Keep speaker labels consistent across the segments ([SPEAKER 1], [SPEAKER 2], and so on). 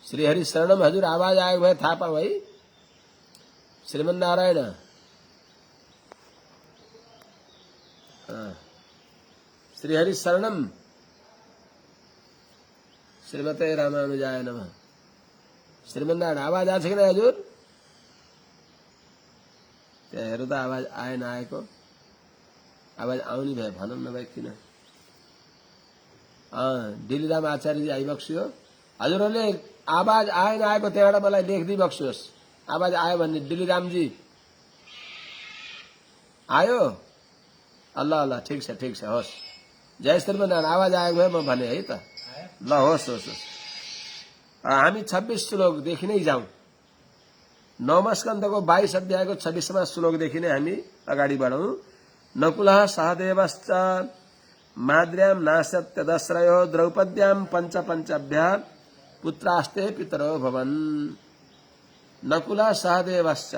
[SPEAKER 1] श्रीहरि शरणम हजुर आवाज आएको भए थाहा पाऊ है। श्रीमन्नारायण श्रीहरि शरणम श्रीमते रामानुजाय नमः। श्रीमन्नारायण आवाज आछ कि नहीं हजुर? त्यहाँ हेर्नु त आवाज आएन आएको। आवाज आउने भए भनौँ नभए किन। डिलिराम आचार्यजी आइबक्सियो। हजुरहरूले आवाज आएन आएको त्यहाँबाट मलाई लेखिदिइ बक्सियोस्। आवाज आयो भने डिलिरामजी आयो? अल्ल अल्ल ठिक छ होस्। जय श्रीमन्नारायण आवाज आएको भए म भने है त। ल होस् होस् होस्। हामी 26 श्लोकदेखि नै जाउँ। नवमस्कन्धको 22 अध्यायको 26वां श्लोकदेखि नै हामी अगाडि बढौं। नकुलः सहदेवश्च माद्र्यां नाशत्यदश्रयो द्रौपद्यां पञ्चपञ्चभ्यः पुत्रास्ते पितरो भवन्। नकुलः सहदेवश्च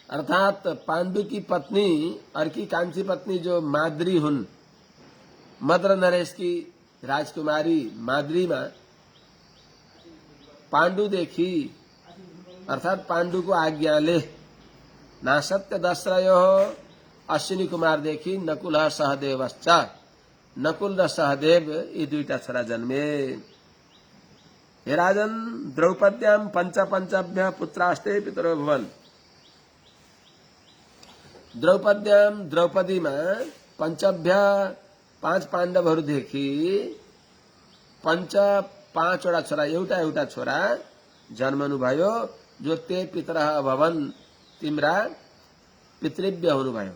[SPEAKER 1] अर्थात पांडु की पत्नी और की कांची पत्नी जो माद्री हुन्, मद्र नरेश की राजकुमारी माद्री में पाण्डुदेखि अर्थात पाण्डुको आज्ञाले नासत्य दश्रयो अश्विनी कुमारदेखि नकुल सहदेवश्च नकुल र सहदेव यी दुईटा छोरा जन्मे। हे राजन द्रौपद्यां पञ्चपञ्चभ्यः पुत्रास्ते पितरो भवन्। द्रौपद्यां द्रौपदीमा पञ्चभ्य 5 पाण्डवहरूदेखि पाँचवटा छोरा एउटा छोरा जन्मनु भयो। जो ते पितरः भवन् तिम्रा पितृव्य हुनुभयो।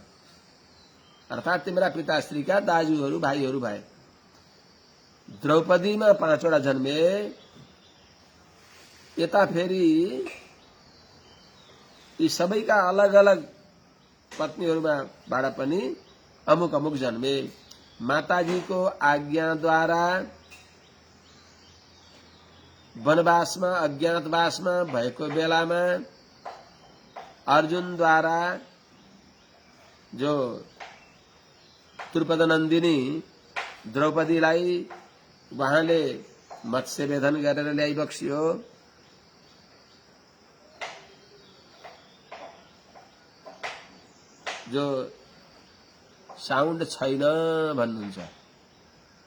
[SPEAKER 1] अर्थात तिम्रा पिताश्रीका दाजुहरू भाइहरू भए। द्रौपदीमा 5वटा जन्मे। यता फेरि यी सबैका अलग अलग पत्नीहरूबाट पनि अमुक अमुक जन्मे। माताजीको आज्ञाद्वारा वनवासमा अज्ञातवासमा भएको बेलामा अर्जुनद्वारा जो द्रुपद नन्दिनी द्रौपदीलाई वहाँले मत्स्य वेधन गरेर ल्याइबक्सियो। जो साउन्ड छैन भन्नुहुन्छ।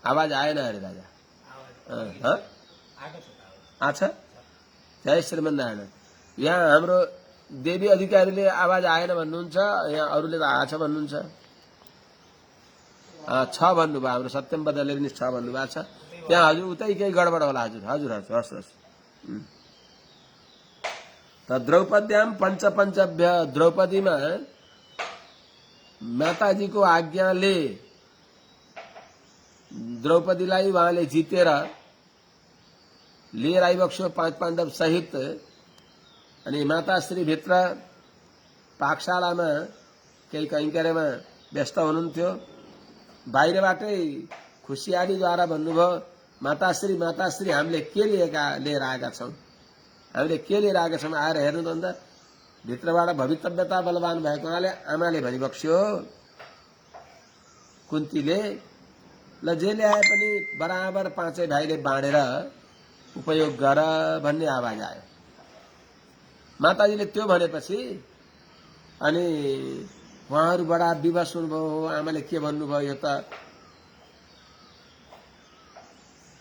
[SPEAKER 1] आवाज आएन अरे राजा? अच्छा जय श्रीमन्नारायण। यहाँ हाम्रो देवी अधिकारीले आवाज आएन भन्नुहुन्छ, यहाँ अरूले त आछ भन्नुहुन्छ। छ भन्नुभयो। हाम्रो सत्यम बदलले पनि छ भन्नुभएको छ। त्यहाँ हजुर उतै केही गडबड होला हजुर। हजुर हस् हस्। त द्रौपद्यां पञ्चपञ्चभ्य द्रौपदीमा माताजीको आज्ञाले द्रौपदीलाई उहाँले जितेर लिएर आइबक्स्यो 5 पाण्डव सहित। अनि माताश्री भित्र पाकशालामा केही कैंकर्यमा व्यस्त हुनुहुन्थ्यो। बाहिरबाटै खुसियालीद्वारा भन्नुभयो, माताश्री माताश्री हामीले के लिएर आएका छौं, हामीले के लिएर आएका छौं, आएर हेर्नु त अन्त। भित्रबाट भवितव्यता बलवान भएको हुनाले आमाले भनिबक्स्यो कुन्तीले, ल जे ल्याए पनि बराबर 5 भाइले बाँडेर उपयोग गर भन्ने आवाज आयो। माताजीले त्यो भनेपछि अनि उहाँहरू बडा विवश हुनुभयो। आमाले के भन्नुभयो, यो त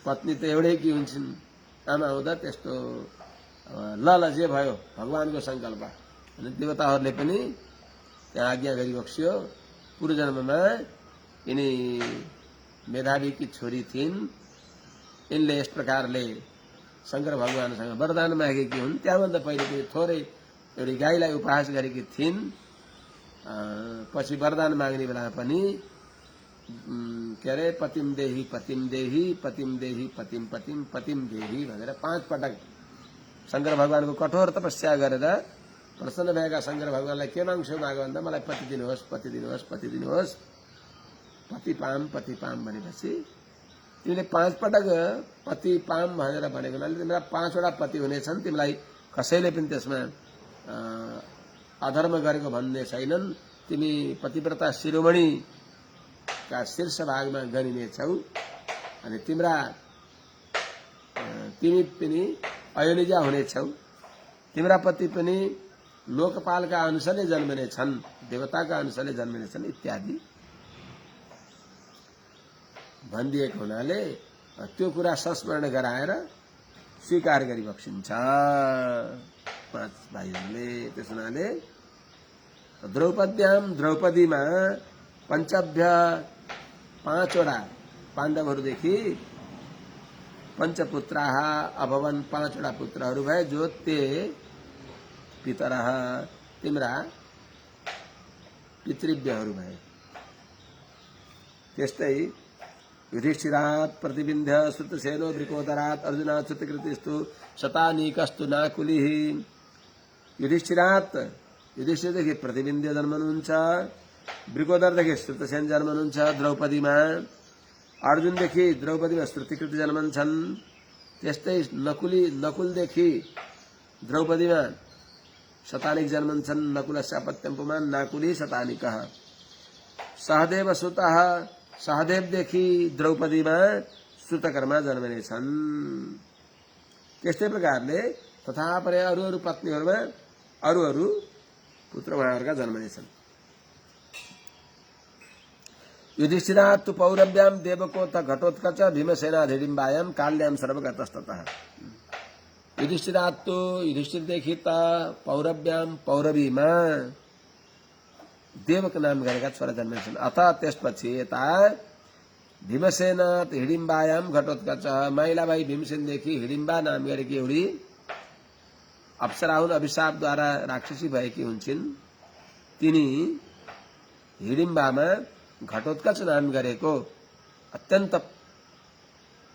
[SPEAKER 1] पत्नी त एउटै कि हुन्छन्, आमा हुँदा त्यस्तो। ल ल जे भयो भगवानको संकल्प। अनि देवताहरूले पनि त्यहाँ आज्ञा गरिबक्स्यो। पूर्वजन्ममा यिनी मेधावीकी छोरी थिइन्। यिनले यस प्रकारले शंकर भगवानसँग वरदान मागेकी हुन्। त्यहाँभन्दा पहिले पनि थोरै एउटी गाईलाई उपहास गरेकी थिइन्। पछि वरदान माग्ने बेलामा पनि के अरे पतिम देही पतिम देही पतिम देही पतिम पतिम पतिम देही भनेर 5 पटक शंकर भगवानको कठोर तपस्या गरेर प्रसन्न भएका शंकर भगवानलाई के माग्छौ माग भन्दा मलाई पति दिनुहोस् पति दिनुहोस् पति दिनुहोस् पति पाम भनेपछि तिमीले 5 पटक पति पाम भनेर भनेको हुनाले तिमीलाई 5वटा पति हुनेछन्। तिमीलाई कसैले पनि त्यसमा अधर्म गरेको भन्ने छैनन्। तिमी पतिव्रता शिरोमणि का शीर्ष भागमा गनिनेछौ। अनि तिम्रा तिमी पनि अयोनिजा हुनेछौ, तिम्रा पति पनि लोकपालका अनुसारले जन्मिने छन्, देवताका अनुसारले जन्मिने छन् इत्यादि भनिदिएको हुनाले त्यो कुरा संस्मरण गराएर स्वीकार गरिबक्सिन्छ पाँच भाइहरूले। त्यस हुनाले द्रौपदीमा पञ्चभ्य पाँचवटा पाण्डवहरूदेखि पञ्चपुत्राः अभवन्, पाँचवटा पुत्रहरू भए, जो ते पितरः तिम्रा पितृव्यहरू भए। त्यस्तै युधिष्ठिरात् प्रतिबिन्ध्य श्रुतसेनो वृकोदरात् अर्जुनात् श्रुतकृतिस्तु शतानीकस्तु नाकुलिः। युधिष्ठिरदेखि प्रतिबिन्ध्य जन्मनुहुन्छ, वृकोदरदेखि श्रुतसेन जन्मनुहुन्छ द्रौपदीमा, अर्जुनदेखि द्रौपदीमा श्रुतिकृति जन्मन्छन्। त्यस्तै नकुलदेखि द्रौपदीमा शतानिक जन्मन्छन्, नकुलस्य अपत्यं पुमान् नाकुली शतानिकः। सहदेवदेखि द्रौपदीमा श्रुतकर्मा जन्मनेछन्। त्यस्तै प्रकारले तथा परे अरू पत्नीहरूमा अरू पुत्रमाहरूका जन्मनेछन्। युधिष्ठिरात् तु पौरव्यां देवकोऽथ घटोत्कच भीमसेनाद् हिडिम्बायां काल्यां सर्वगतस्ततः। युधिष्ठिरदेखि त पौरवीमा देवक नाम गरेका छोरा जन्मेछन्। अथ त्यसपछि यता भीमसेनात् हिडिम्बायां घटोत्कच, माइलाबाई भीमसेनदेखि हिडिम्बा नाम गरेकी एउटी अप्सरा हुन्, अभिशापद्वारा राक्षसी भएकी हुन्छन्। तिनी हिडिम्बामा घटोत्कच नाम गरेको अत्यन्त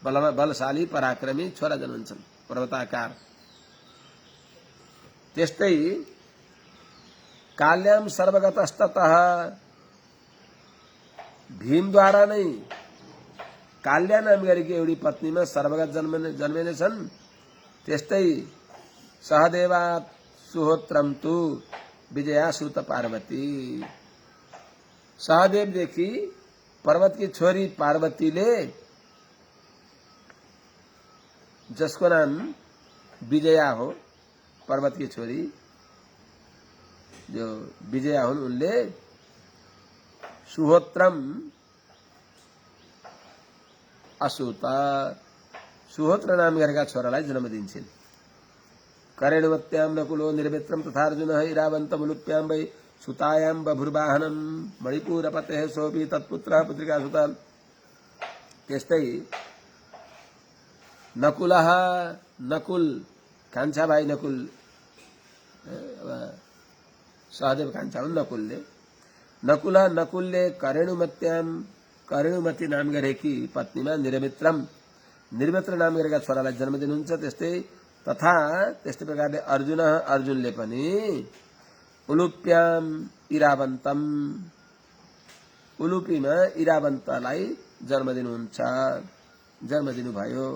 [SPEAKER 1] बलशाली पराक्रमी छोरा जन्मन्छन्, पर्वताकार। त्यस्तै काल्यां सर्वगतस्ततः, भीमद्वारा नै काल्या नाम गरेकी एउटी पत्नीमा सर्वगत जन्मिनेछन्। त्यस्तै सहदेवात् सुहोत्रम तु विजया सुत पार्वती। सहदेवदेखि पर्वतकी छोरी पार्वतीले, जसको नाम विजया हो, पर्वतकी छोरी जो विजया हुन्, उनले सुहोत्रम असुत, सुहोत्र नाम गरेका छोरालाई जन्म दिन्छन्। करेणुमत्यां नकुलो निर्मित्रं तथा अर्जुनः इरावन्तमुलुप्यां वै सुतायां बभुर्वाहनं मणिपुरपतेः सोऽपि तत्पुत्रः पुत्रिका सुता। त्यस्तै नकुल कान्छा भाइ नकुल, सहदेव कान्छा हुन् नकुलले करेणुमती नाम गरेकी पत्नीमा निर्मित्र नाम गरेका छोरालाई जन्म दिनुहुन्छ। त्यस्तै प्रकारले अर्जुनले पनि उलुप्याम इरावन्तम, उलुपीमा इरावन्तलाई जन्म दिनुभयो।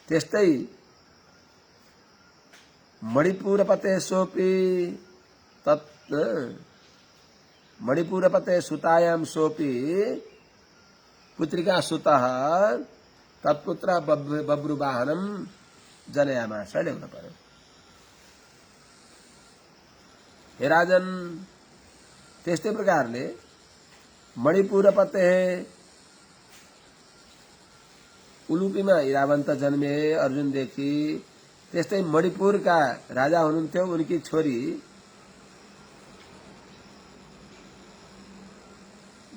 [SPEAKER 1] त्यस्तै मणिपुरपते सोपी मणिपुरपते सुतायां सोपी पुत्रिका सुतः तत्पुत्र बभ्रुवाहनं जनयामास। ल्याउन पर्यो। हे राजन, त्यस्तै प्रकारले मणिपुरपते उलुपीमा इरावन्त जन्मे अर्जुनदेखि। त्यस्तै मणिपुरका राजा हुनुहुन्थ्यो, उनकी छोरी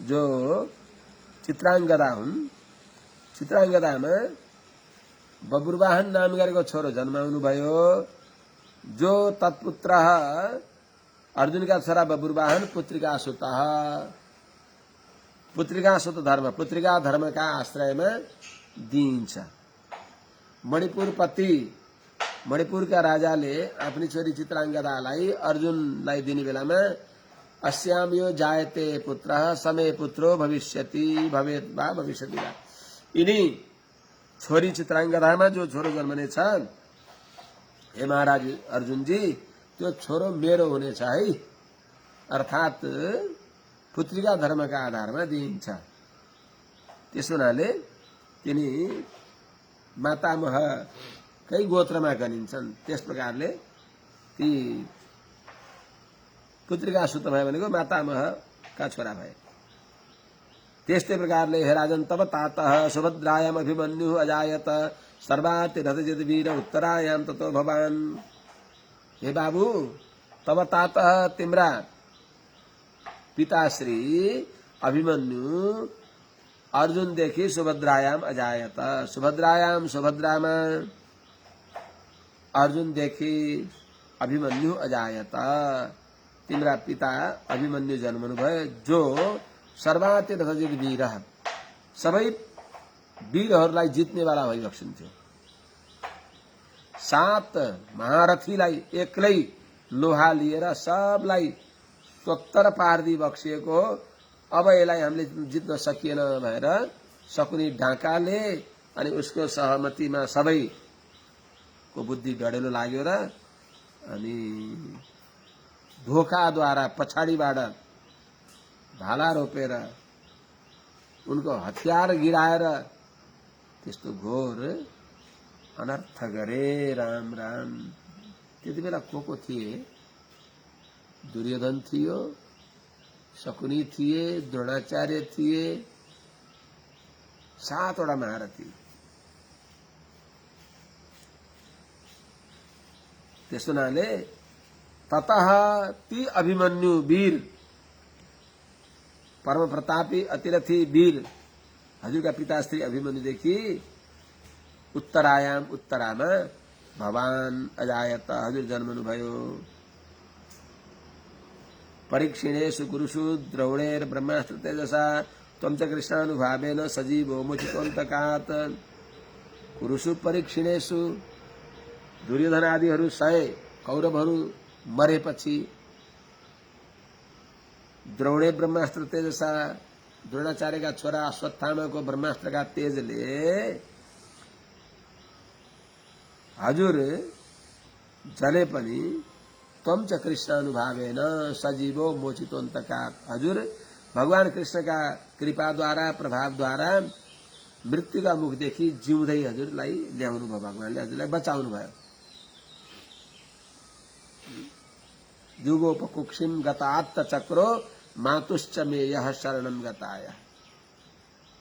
[SPEAKER 1] जो चित्राङ्गदा हुन्, चित्राङ्गदामा बभ्रुवाहन नाम गरेको छोरो जन्माउनु भयो, जो तत्पुत्र अर्जुनका छोरा बभ्रुवाहन पुत्रिका सुत धर्म, पुत्रिका धर्मका आश्रयमा दिइन्छ। मणिपुरका राजाले आफ्नी छोरी चित्राङ्गदालाई अर्जुनलाई दिने बेलामा अस्याम यो जायते पुत्रः समे पुत्रो भविष्यति भवेत् वा भविष्यति वा, यिनी छोरी चित्राङ्गदामा जो छोरो जन्मनेछ, हे महाराज अर्जुनजी, त्यो छोरो मेरो हुनेछ है, अर्थात् पुत्रिका धर्मका आधारमा दिइन्छ। त्यसो हुनाले तिनी मातामहकै गोत्रमा गनिन्छन्। त्यस प्रकारले ती पुत्रिका सुत भए भनेको मातामहका छोरा भए। त्यस्तै प्रकारले हे राजन तब तातः सुभद्रायाम अभिमन्यु अजायत सर्वाति रथजित वीर उत्तरायाम ततो भवान। हे बाबु, तब तातः तिम्रा पिताश्री अभिमन्यु अर्जुनदेखि सुभद्रायाम अजायत, सुभद्रामा अर्जुनदेखि अभिमन्यु अजायत, तिम्रा पिता अभिमन्यु जन्मनु भयो, जो सर्वाति रथजित वीर, सबै वीरहरूलाई जित्नेवाला भइबक्सिन्थ्यो। 7 महारथीलाई एक्लै लोहा लिएर सबलाई स्वत्तर पार्दी बक्सिएको। अब यसलाई हामीले जित्न सकिएन भनेर शकुनी ढाकाले अनि उसको सहमतिमा सबैको बुद्धि डढेलो लाग्यो र अनि धोखाद्वारा पछाडिबाट भाला रोपेर उनको हतियार गिराएर त्यस्तो घोर अनर्थ गरे। राम राम। त्यति बेला को थिए? दुर्योधन थियो, शकुनी थिए, द्रोणाचार्य थिए, 7 वटा महारथी। त्यसो हुनाले ततः ती अभिमन्यु वीर, परम प्रतापी अतिरथी वीर हजुरका पिताश्री अभिमन्युदेखि उत्तरामा भवान अजायत, हजुर जन्मनु भयो। परीक्षिणेषु गुरुषु द्रौणेर ब्रह्मास्त्र तेजसा त्वं च कृष्णानुभावेन सजीवो मुचितोऽन्तकात्। कुरुषु परीक्षिणेषु दुर्योधन आदिहरू 100 कौरवहरू मरेपछि द्रौणे ब्रह्मास्त्र तेजसा, द्रोणाचार्यका छोरा अश्वत्थामाको ब्रह्मास्त्रका तेजले हजुर जले पनि त्वं च कृष्णानुभावेन सजीवो मोचितोऽन्तकात्, हजुर भगवान कृष्णका कृपाद्वारा प्रभावद्वारा मृत्युका मुखदेखि जिउँदै हजुरलाई ल्याउनु भयो, भगवानले हजुरलाई बचाउनु भयो। युगोपकुक्षिम गतात्त चक्रो मातुश्च मे यह शरणम गताय।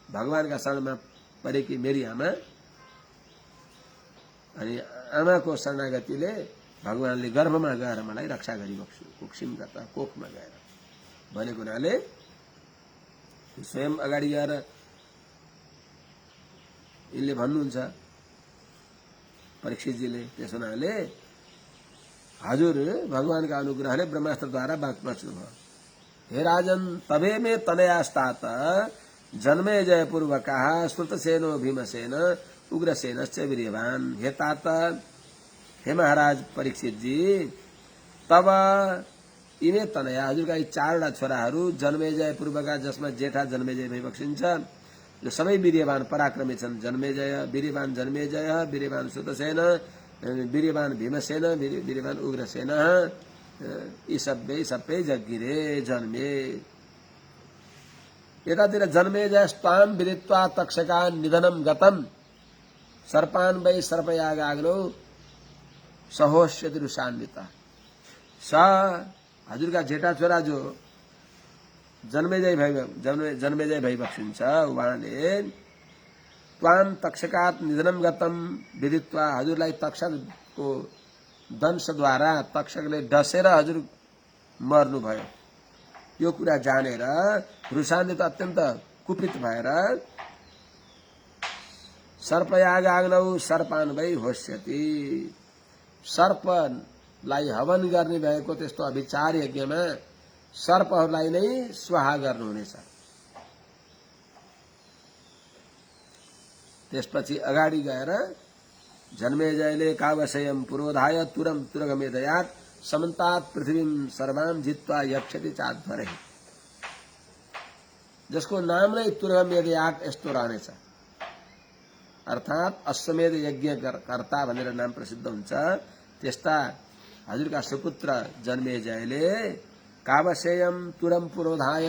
[SPEAKER 1] भगवानका शरणमा परेकी मेरी आमा अनि आमाको शरणागतिले भगवानले गर्भमा गएर मलाई रक्षा गरिबक्छु। कुक्षिम गता, कोखमा गएर भनेको हुनाले स्वयं अगाडि गएर यिनले भन्नुहुन्छ परीक्षितजीले। त्यसो हुनाले हजुर भगवानका अनुग्रहले ब्रह्मास्त्रद्वारा बाँच्नु भयो। हे राजन तबे मे तनयास्तात जन्मेजय पूर्वकः श्रुतसेनो भीमसेन उग्रसेनश्च वीर्यवान। हे तात, हे महाराज परीक्षित जी, तब यिनै तनया हजुरका यी 4 वटा छोराहरू जन्मेजय पूर्वका, जसमा जेठा जन्मेजय भइबक्सिन्छ, जो सबै वीर्यवान पराक्रमी छन्। जन्मेजय, वीर्यवान जन्मेजय, वीर्यवान श्रुतसेन, वीर्यवान भीमसेन, वीर्यवान उग्रसेन, यी सबै जग्गिरे जन्मे। यतातिर जन्मेजय स्वाम विदित्वा तक्षका निधनम गतम सर्पान वै सर्पयागाग्नो सहोष्यति रुषान्विता। हजुरका जेठा छोरा जो जन्मेजय भइबक्सिन्छ, उहाँले त्वाम तक्षकात निधनम गतम विदित्वा, हजुरलाई तक्षकको दंशद्वारा तक्षकले डसेर हजुर मर्नुभयो, यो कुरा जानेर रुषान्वित अत्यन्त कुपित भएर सर्पयागाग्नौ सर्पान वै होष्यति, सर्पलाई हवन गर्ने भएको त्यस्तो अभिचार यज्ञमा सर्पहरूलाई नै स्वाहा गर्नुहुनेछ। त्यसपछि अगाडि गएर जन्मेजयले कावशयम पुरोधाय तुरम तुरगमेदयात् समन्तात् पृथ्वीं सर्वां जित्वा यक्षति चाध्वरे, जसको नाम नै तुरगमेदयात् यस्तो रहनेछ, अर्थात अश्वमेध यज्ञ कर्ता भनेर नाम प्रसिद्ध हुन्छ। त्यस्ता हजुरका सुपुत्र जन्मेजयले कावशेयम तुरम पुरोधाय,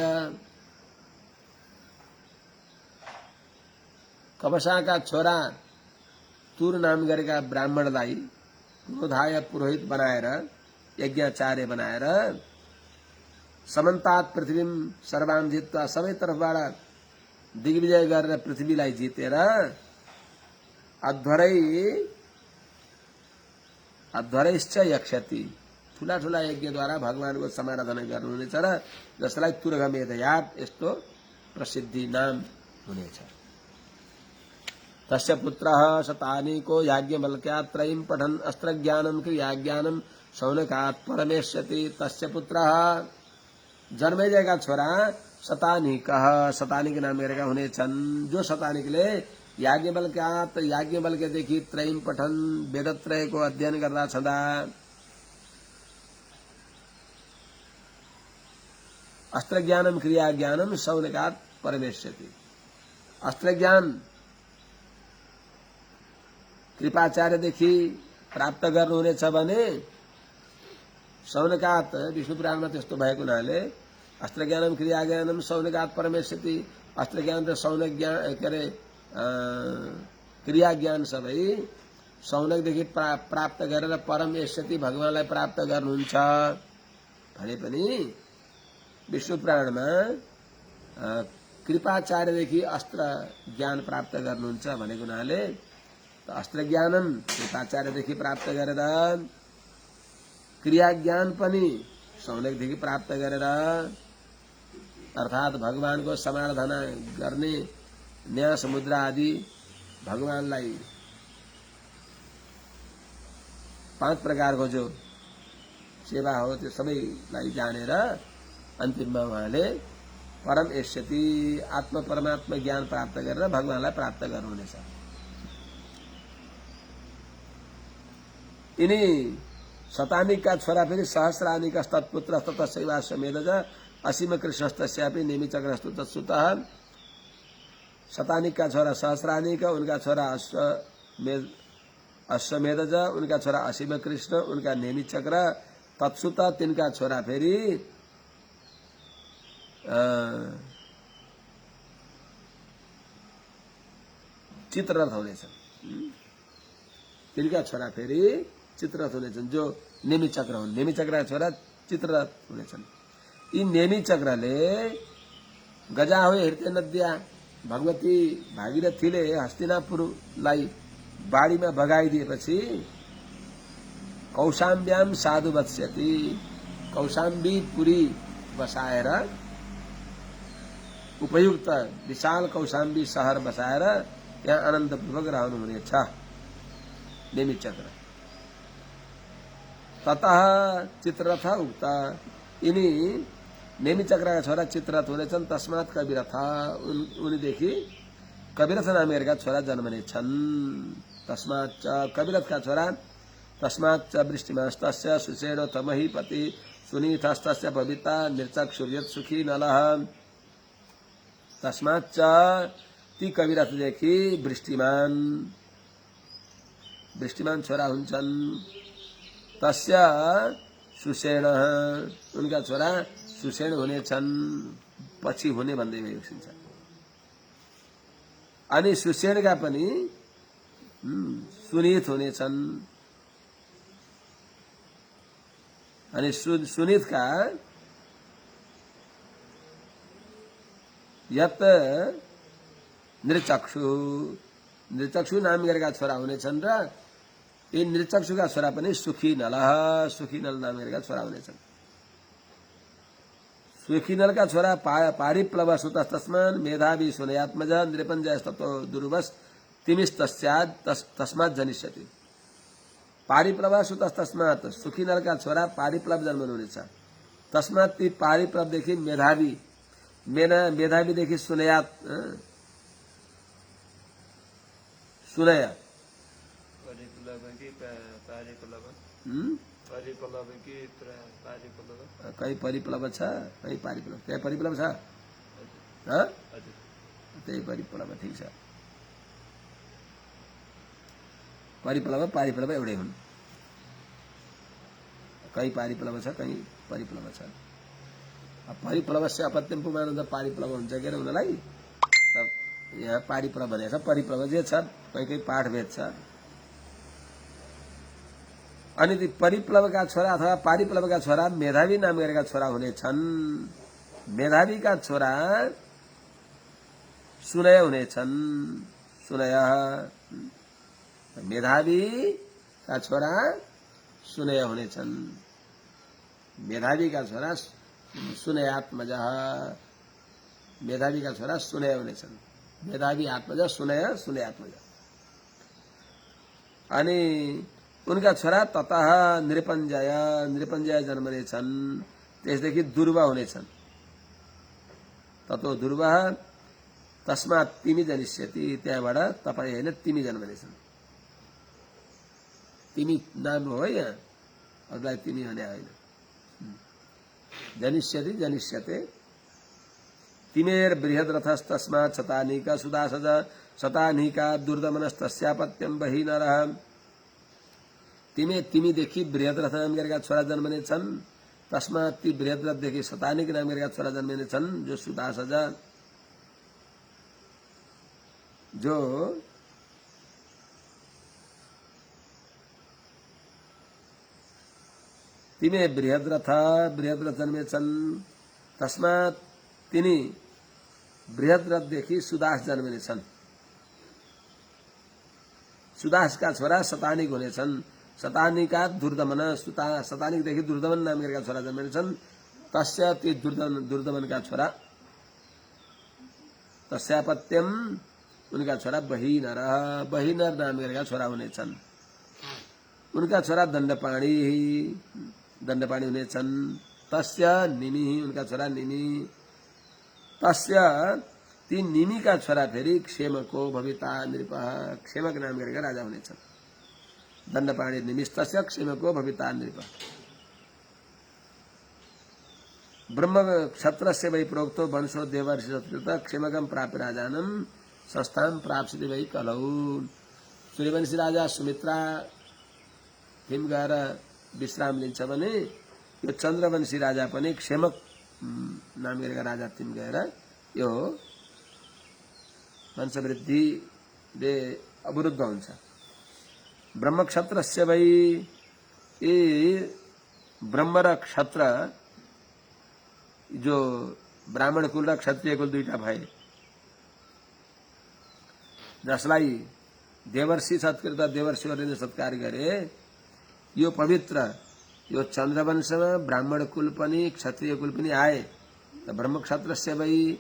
[SPEAKER 1] कपसाका छोरा तुर नाम गरेका ब्राह्मणलाई क्रोधाय पुरोहित बनाएर यज्ञाचार्य बनाएर समन्तात पृथ्वीम सर्वाम जित्वा सबै तर्फबाट दिग्विजय गरेर पृथ्वीलाई जितेर अध्वरैश्च यक्षति ठूला ठूला यज्ञद्वारा भगवानको समाराधना गर्नुहुनेछ र जसलाई तुर्घमेधयात यस्तो प्रसिद्धि नाम हुनेछ। तस्य पुत्रः शतानीको याज्ञवल्क्यात् त्रयीं पठन् अस्त्रज्ञानं क्रियाज्ञानं शौनकात् परमेष्यति। तस्य पुत्रः जन्मेजयका छोरा शतानीकः शतानीक नाम गरेका हुनेछन्, जो शतानीकले याज्ञवल्क्यात् याज्ञवल्क्यदेखि त्रयीं पठन् वेदत्रयको अध्ययन गर्दा छँदा अस्त्रज्ञानं क्रियाज्ञानं शौनकात् परमेष्यति। अस्त्रज्ञान कृपाचार्यदेखि प्राप्त गर्नुहुनेछ भने शौनकात् विष्णु पुराणमा त्यस्तो भएको हुनाले अस्त्रज्ञानं क्रियाज्ञानं शौनकात् परमेष्यति। अस्त्रज्ञान र शौनक ज्ञान के अरे क्रियाज्ञान सबै शौनकदेखि प्राप्त गरेर परमेष्यति भगवानलाई प्राप्त गर्नुहुन्छ भने पनि विष्णु पुराणमा कृपाचार्यदेखि अस्त्र ज्ञान प्राप्त गर्नुहुन्छ भनेको हुनाले अस्त्र ज्ञानम कृपाचार्यदेखि प्राप्त गरेर क्रियाज्ञान पनि शौनकदेखि प्राप्त गरेर अर्थात भगवानको समाराधना गर्ने न्यास मुद्रा आदि भगवानलाई 5 प्रकारको जो सेवा हो त्यो सबैलाई जानेर अन्तिममा उहाँले परम एष्यति आत्म परमात्मा ज्ञान प्राप्त गरेर भगवानलाई प्राप्त गर्नुहुनेछ। यिनी शतानीका छोरा फेरि सहस्रानीक तत्पुत्र ततसैवाश्वमेधज असीम कृष्णस्तस्यापि नेमिचक्रस्तु तत्सुतः। शतानीका छोरा सहस्रानीक, उनका छोरा अश्वमेधज, उनका छोरा असीम कृष्ण, उनका नेमिचक्र तत्सुत, तिनका छोरा फेरि चित्ररथ हुनेछन्। तिनका छोरा फेरि चित्ररथ हुनेछन् जो नेमिचक्र हुन्। नेमिचक्रका छोरा चित्ररथ हुनेछन्। यी नेमिचक्रले गजा हो हृत्य नद्या भगवती भागीरथीले हस्तिनापुरलाई बाढीमा भगाइदिएपछि कौशाम्ब्याम साधु वत्स्यति, कौशाम्बी पुरी बसाएर उपयुक्त विशाल कौशाम्बी शहर बसाएर त्यहाँ आनन्दपूर्वक रहनुहुनेछ नेमिचक्र। ततः चित्ररथ उक्त, यिनी नेमिचक्रका छोरा चित्ररथ हुनेछन्। तस्मात् कविरथ, उनीदेखि कविरथ नामेका छोरा जन्मनेछन्। तस्मात् कविरथका छोरा तस्मात् वृष्टिमास्तस्य सुषेणोऽथ महीपति सुनीतस्तस्य भविता नृचक्षुर्यत् सुखी नलः। तस्मात् ती कविरथदेखि वृष्टिमान छोरा हुन्छन्। तस्य सुषेण, उनका छोरा सुषेण हुनेछन्, पछि हुने भन्दै विवक्षिन्छ। अनि सुषेणका पनि सुनीत हुनेछन्। अनि सुनीतका यत नृचक्षु नाम गरेका छोरा हुनेछन् र यी नृचक्षुका छोरा पनि सुखी नल नाम गरेका छोरा हुनेछन्। सुखीनलका छोरा पारिप्लव सुतस्तस्मान् मेधावी सुनयात्मज नृपञ्जयस्ततो दुर्वस तिमिस्तस्यात् तस्मात् जनिष्यति। पारिप्लव सुतस्तस्मात् सुखीनलका छोरा पारिप्लव जन्मनुहुनेछ। तस्मात् ती पारिप्लवदेखि मेधावीदेखि सुनया कहीं परिप्लव छ, कहीं पारिप्लव, त्यही परिप्लव छ, त्यही परिप्लव, ठिक छ। परिप्लव पारिप्लव एउटै हुन्। कहीं पारिप्लव छ, कहीं परिप्लव छ। परिप्लव से अपत्यम पुमानन्द पारिप्लव हुन्छ के उनीहरूलाई यहाँ पारिप्लव भनेको छ, परिप्लव जे छ कहीँ कहीँ पाठभेद छ। अनि ती परिप्लवका छोरा अथवा पारिप्लवका छोरा मेधावी नाम गरेका छोरा हुनेछन्। मेधावीका छोरा सुनय हुनेछन्। सुनय, मेधावीका छोरा सुनय हुनेछन्। मेधावीका छोरा सुनयात्मज, मेधावीका छोरा सुनय हुनेछन्। मेधावी आत्मज, सुनय सुनयात्मज। अनि उनका छोरा ततः नृपञ्जय, नृपञ्जय जन्मनेछन्। त्यसदेखि दुर्वा हुनेछन्। ततो दुर्वा तस्मात् तिमी जनिष्यति, त्यहाँबाट तपाईँ होइन तिमी जन्मनेछन्। तिमी नाम हो यहाँ, अरूलाई तिमी भने होइन। जनिष्यति जनिष्यते। तिमेर बृहद रथस्तस्मात् शतानीका सुदासज शतानीका दुर्दमनस्तस्यापत्यम बहि नरः। तिमीदेखि बृहद रथ नाम गरेका छोरा जन्मनेछन्। तस्मात् ती बृहद रथदेखि शतानीक नाम गरेका छोरा जन्मनेछन्, जो सुदासज, जो तिमी बृहद रथ जन्मेछन्। तस्मात् तिनी बृहद रथदेखि सुदास जन्मिनेछन्। सुदासका छोरा शतानीक हुनेछन्। शतानीका दुर्दमन, शतानीकदेखि दुर्दमन नाम गरेका छोरा जन्मिनेछन्। तस्य ती दुर्दमनका छोरा, तस्यापत्यम उनका छोरा बहिनर, बहिनर नाम गरेका छोरा हुनेछन्। उनका छोरा दण्डपाणी, दण्डपाणी हुनेछन्। तस्य निमि, उनका छोरा निमि। तस्य ती निमिका छोरा फेरि क्षेमको भविता नृप, क्षेमक नाम गरेका राजा हुनेछन्। दण्डपाणी निमिस्तस्य क्षेमको भविता नृप। ब्रह्म क्षत्रस्य वै प्रोक्तो वंशो देवर्षि सत्कृत क्षेमकम प्राप्य राजानम संस्थान प्राप्स्यति वै कलौ। सूर्यवंशी राजा सुमित्रा हिम गएर विश्राम लिन्छ भने यो चन्द्रवंशी राजा पनि क्षेमक नाम गरेका राजा तिम गएर यो वंशवृद्धिले अवरुद्ध हुन्छ। ब्रह्म क्षत्रस्य वै, यी ब्रह्म र क्षत्र, जो ब्राह्मण कुल र क्षत्रिय कुल दुईटा भए, जसलाई देवर्षि सत्कृत, देवर्षिहरूले सत्कार गरे, यो पवित्र यो चन्द्रवंशमा ब्राह्मण कुल पनि क्षत्रिय कुल पनि आए। त ब्रह्म क्षत्रस्य वै,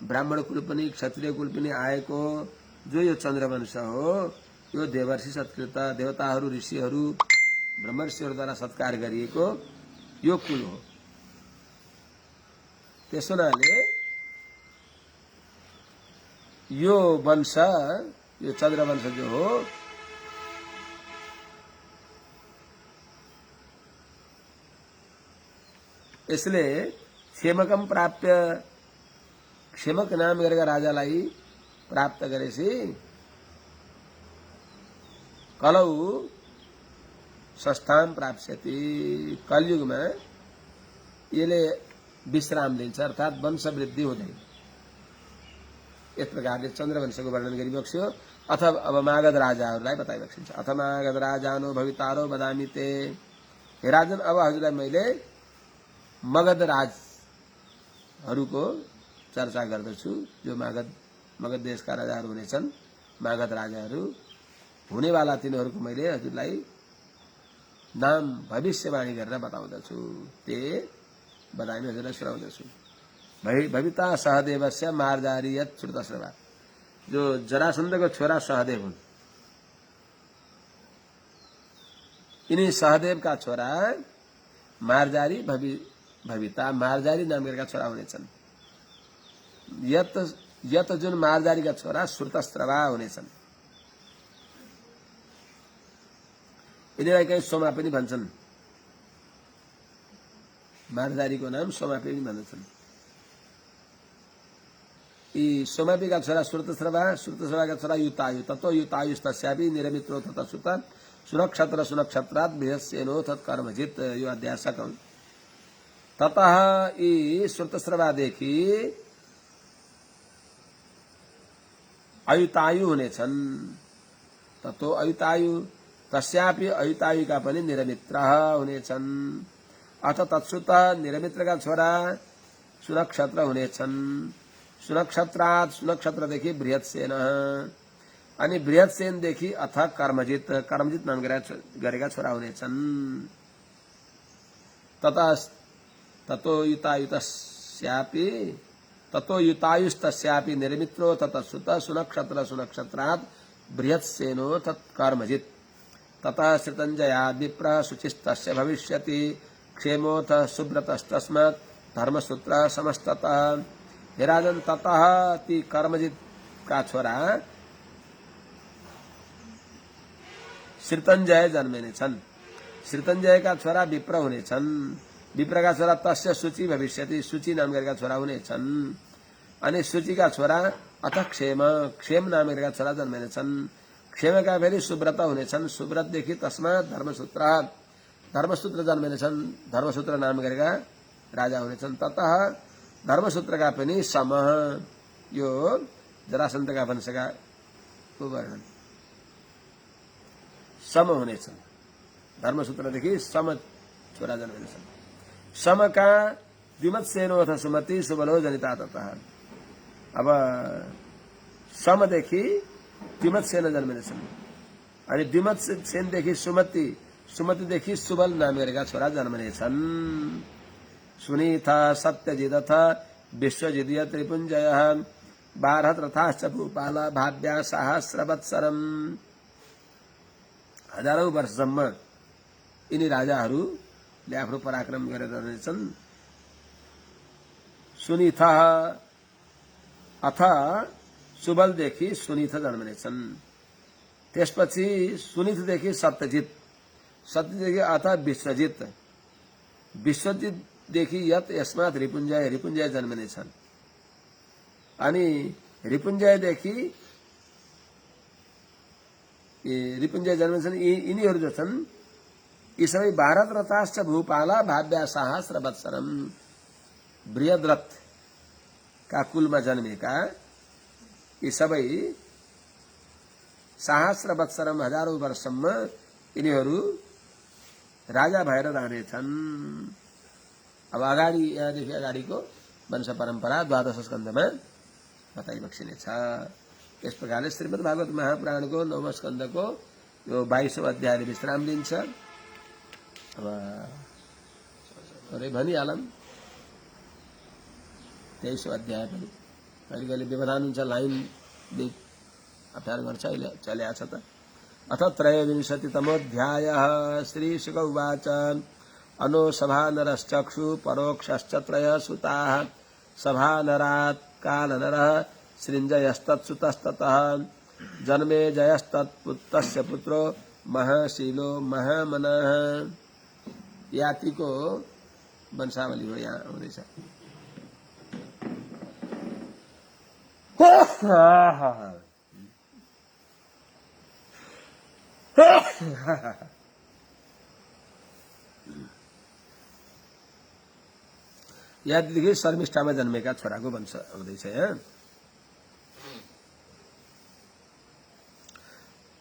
[SPEAKER 1] ब्राह्मण कुल पनि क्षत्रिय कुल पनि आएको जो यो चन्द्रवंश हो, यो देवर्षि सत्कृत, देवताहरू ऋषिहरू ब्रह्मर्षिहरूद्वारा सत्कार गरिएको यो कुल हो। त्यसो हुनाले यो वंश, यो चन्द्रवंश जो हो, यसले क्षेमकम प्राप्य, क्षेमक नाम गरेका राजालाई प्राप्त गरेपछि कलौ संस्थान प्राप्स्यति, कलयुगमा यसले विश्राम लिन्छ, अर्थात् वंश वृद्धि हुँदैन। यस प्रकारले चन्द्रवंशको वर्णन गरिबक्स्यो। अथ अब मागध राजाहरूलाई बताइबक्सिन्छ। अथ मागध राजानो भवितारो बदामी ते। हे राजन, अब हजुरलाई मैले मगध राजहरूको चर्चा गर्दछु, जो मगध देशका राजाहरू हुनेछन्, मागध राजाहरू हुनेवाला तिनीहरूको मैले हजुरलाई नाम भविष्यवाणी गरेर बताउँदछु। ते बदामी हजुरलाई सुनाउँदछु। भविता सहदेवस्य मार्जारीयत श्रुतश्रवा, जो जरासन्धको छोरा सहदेव हुन्, यिनी सहदेवका छोरा मार्जारी भविता, मार्जारी नाम गरेका छोरा हुनेछन्। यत जुन मार्जारीका छोरा श्रुतश्रवा हुनेछन्। यिनीलाई कहीँ सोमा पनि भन्छन्। मार्जारीको नाम सोमापी पनि भन्दछन्। यी सोमापीका छोरा श्रुतश्रवा, श्रुतश्रवाका छोरा युतायु, ततो युतायुस्तस्यापि निरमित्रो तथा श्रुत सुनक्षत्र सुनक्षत्रात् बृहस्सेनो तत्कर्मजित। यो अध्याय सकौं। ततः यी श्रुतश्रवादेखि अयुतायु हुनेछन्। ततो अयुतायु तस्यापि अयुतायुका पनि निरमित्रः हुनेछन्। अथ तत्सुत निरमित्रका छोरा सुनक्षत्र हुनेछन्। सुनक्षत्रात् सुनक्षत्रदेखि बृहत्सेनः अनि बृहत्सेनदेखि अथ कर्मजित कर्मजित नाम गरेका छोरा हुनेछन्। ततो युतायुस्तस्यापि निर्मित्रो ततसुत सुनक्षत्र सुनक्षत्रात् बृहत्सेनो तत्कर्मजित्। ततः श्रुतञ्जयाद् विप्रः शुचिस्तस्य भविष्यति क्षेमोऽथ सुब्रतस्तस्मात् धर्मसूत्र समस्ततः। हे राजन, ततः ती कर्मजित का छोरा श्रुतञ्जय जन्मिनेछन्। श्रुतञ्जय का छोरा विप्र हुनेछन्। विप्र का छोरा तस्य शुचि भविष्यति शुचि नाम गरेका छोरा हुनेछन्। अनि शुचि का छोरा अथ क्षेम क्षेम नाम गरेका छोरा जन्मिनेछन्। क्षेम का फेरि सुब्रत हुनेछन्। सुब्रतदेखि तस्मात् धर्मसूत्र धर्मसूत्र जन्मिनेछन्। धर्मसूत्र नाम गरेका राजा हुनेछन्। ततः धर्मसूत्रका पनि समः यो जरासन्धका वंशका वर्णन सम हुनेछन्। धर्मसूत्रदेखि सम छोरा जन्मिनेछन्। समका द्विमत्सेनो अथ सुमति सुबलो जनिता ततः। अब समदेखि द्विमत्सेन जन्मिनेछन् अनि द्विमत्सेनदेखि सुमति सुमतिदेखि सुबल नाम गरेका छोरा जन्मिनेछन्। सुनीथ सत्यजिदथ विश्वजिद्य त्रिपुञ्जयः बारहत रथाश्च भूपाल भाव्या सहस्रवत्सरम्। हजारौं वर्षसम्म यिनी राजाहरूले आफ्नो पराक्रम गरेर रहनेछन्। सुनीथ अथ सुबलदेखि सुनीथ जन्मिनेछन्। त्यसपछि सुनीथदेखि सत्यजित सत्यदेखि अथ विश्वजित विश्वजितदेखि यत यसमात् रिपुञ्जय रिपुञ्जय जन्मिनेछन्। अनि रिपुञ्जयदेखि रिपुञ्जय जन्मिनेछन्। यिनीहरू जो छन् यी सबै भारत रथाश्च भूपाला भाव्या सहस्रवत्सरम्। बृहद्रथ का कुलमा जन्मेका यी सबै सहस्रवत्सरम हजारौं वर्षसम्म यिनीहरू राजा भएर रहनेछन्। अब अगाडि यहाँदेखि अगाडिको वंश परम्परा द्वादश स्कन्धमा बताइ बक्सिनेछ। यस प्रकारले श्रीमद् भागवत महापुराणको 9औं स्कन्धको यो 22औं अध्यायले विश्राम लिन्छ। अब थोरै भनिहालौँ 23औं अध्याय पनि कहिले कहिले व्यवधान हुन्छ, लाइन अप्ठ्यारो गर्छ, अहिले चलिआछ त। अथ त्रयोविंशतितमोऽध्यायः श्रीशुक उवाच अनो सभानरश्चक्षु परोक्षश्च त्रयः सुताः सभानरात् कालनरः सृञ्जयस्तत्सुतस्ततः जन्मेजयस्तत्पुत्रस्य पुत्रो महाशीलो महामनः। यातिको वंशावली हो यहाँ हुँदैछ। यातिदेखि शर्मिष्ठामा जन्मेका छोराको वंश हुँदैछ यहाँ।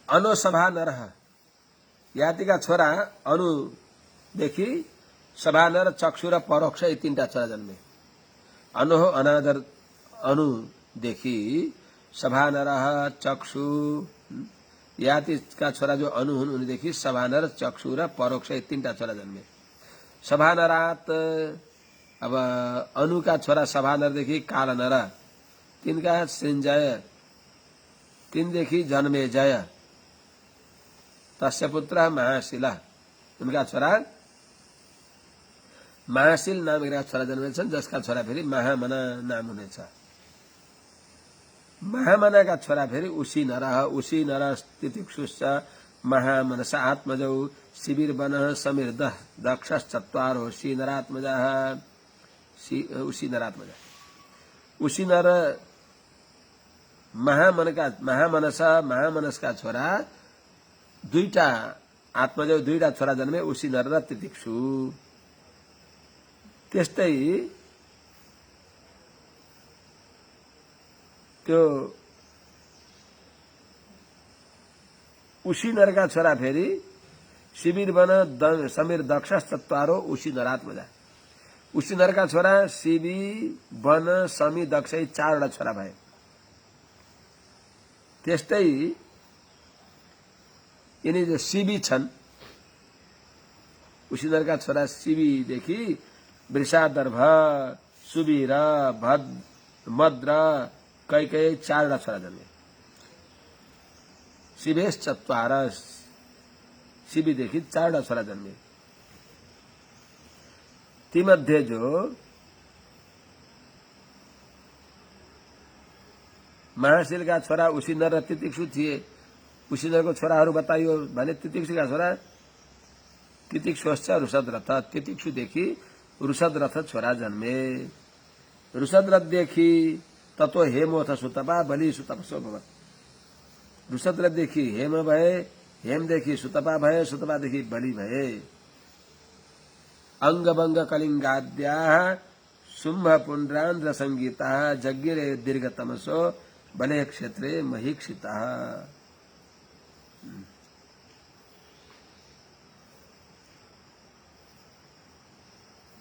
[SPEAKER 1] अनुसभा नरह यातिका छोरा अनुदेखि सभानर चक्षु र परोक्ष यी तीनटा छोरा जन्मे। अनु हो अनादर अनुदेखि सभानरह चक्षु यातिका छोरा जो अनु हुन् उनीदेखि सभानर चक्षु र परोक्ष यी तीनटा छोरा जन्मे। सभानरात अब अनुका छोरा सभानरदेखि कालनर तिनका सृञ्जय तिनदेखि जन्मेजय तस्य पुत्र महाशिला उनका छोरा महाशिल नाम गरेका छोरा जन्मेछन् जसका छोरा फेरि महामना नाम हुनेछ। महामनाका छोरा फेरि उसी नर तितिक्षुश्च महामनस आत्मजौ शिविर वन समीर दक्षश्चत्वारो शीनरात्मजः। उसी नर महामनसका छोरा दुईटा आत्मजौ दुईटा छोरा जन्मे उसी नर र तितिक्षु। त्यस्तै त्यो उसी नर का छोरा फेरि शिविर बन समीर दक्ष चत्वारो उसी नरात्मजा जा। उसी नर का छोरा शिवी वन समी दक्ष 4वटा छोरा भए। त्यस्तै यिनी जो शिवी छन् उसी नर का छोरा शिवीदेखि वृषादर्भ सुवीर मद्र कैकेयी 4वटा छोरा जन्मे। शिवेश चत्वारस शिवीदेखि 4वटा छोरा जन्मे। तीमध्ये जो महाशील का छोरा उसी नर र तितिक्षु थिए। उसी नरको छोराहरू बताइयो भने तितिक्षुका छोरा तितिक्षुश्च रुषदरथ। तितिक्षुदेखि रुषदरथ छोरा जन्मे। रुषदरथदेखि तत्व हेमोथ सुतपा बलि सुतपसो भव। रुषदरथदेखि हेम भए, हेमदेखि सुतपा भए, सुतपादेखि बलि भए। अंगभंग कलिंगाद्याः शुंभ पुंड्रांध्र संगीताः जज्ञिरे दीर्घतमसो बले क्षेत्रे महीक्षिताः।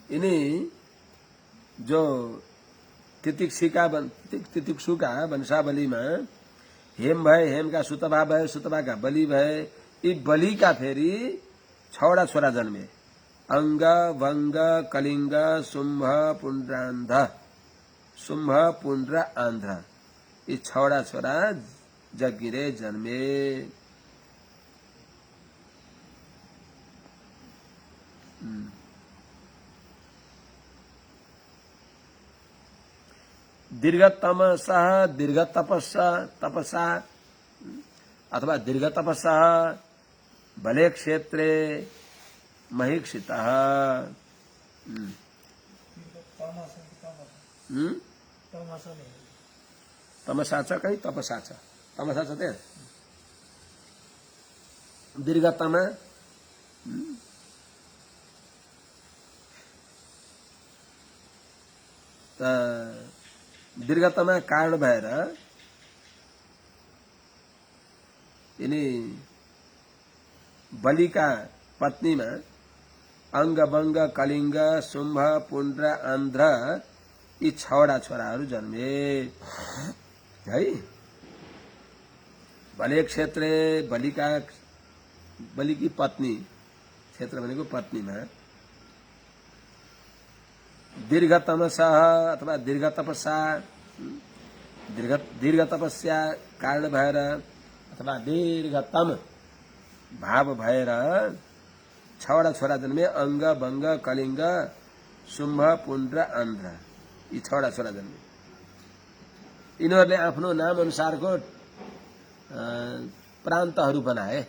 [SPEAKER 1] इन्हीं जो तितिक्षु का वंशावली में हेम भय, हेम का सुतभा भय, सुतभा का बलि भय। यी बलि का फेरि 6वटा छोरा जन्मे। अंग वंग कलिंग शुंभ पुंड्रांध शुंभ पुंड्र आंध्र यी 6वटा छोरा जगिरे जन्मे। दीर्घतमसः दीर्घ तपसा अथवा दीर्घ तपसः बले क्षेत्रे महीक्षितः। तमसा छ कहीं तपसा छ, तमसा छ त्यहाँ दीर्घतम दीर्घतमा कारण भएर यिनी बलिका पत्नीमा अंग बंग कलिंग शुंभ पुंड्र आंध्र यी 6वटा छोराहरू जन्मे है। बले क्षेत्रे बलिकी पत्नी, क्षेत्र भनेको पत्नीमा दीर्घतमसः अथवा दीर्घ तपसा दीर्घ तपस्या कारण भएर अथवा दीर्घतम भाव भएर 6वटा छोरा जन्मे। अंग बंग कलिंग शुंभ पुंड्र आंध्र यी 6वटा छोरा जन्मे। यिनीहरूले आफ्नो नाम अनुसारको प्रान्तहरू बनाए।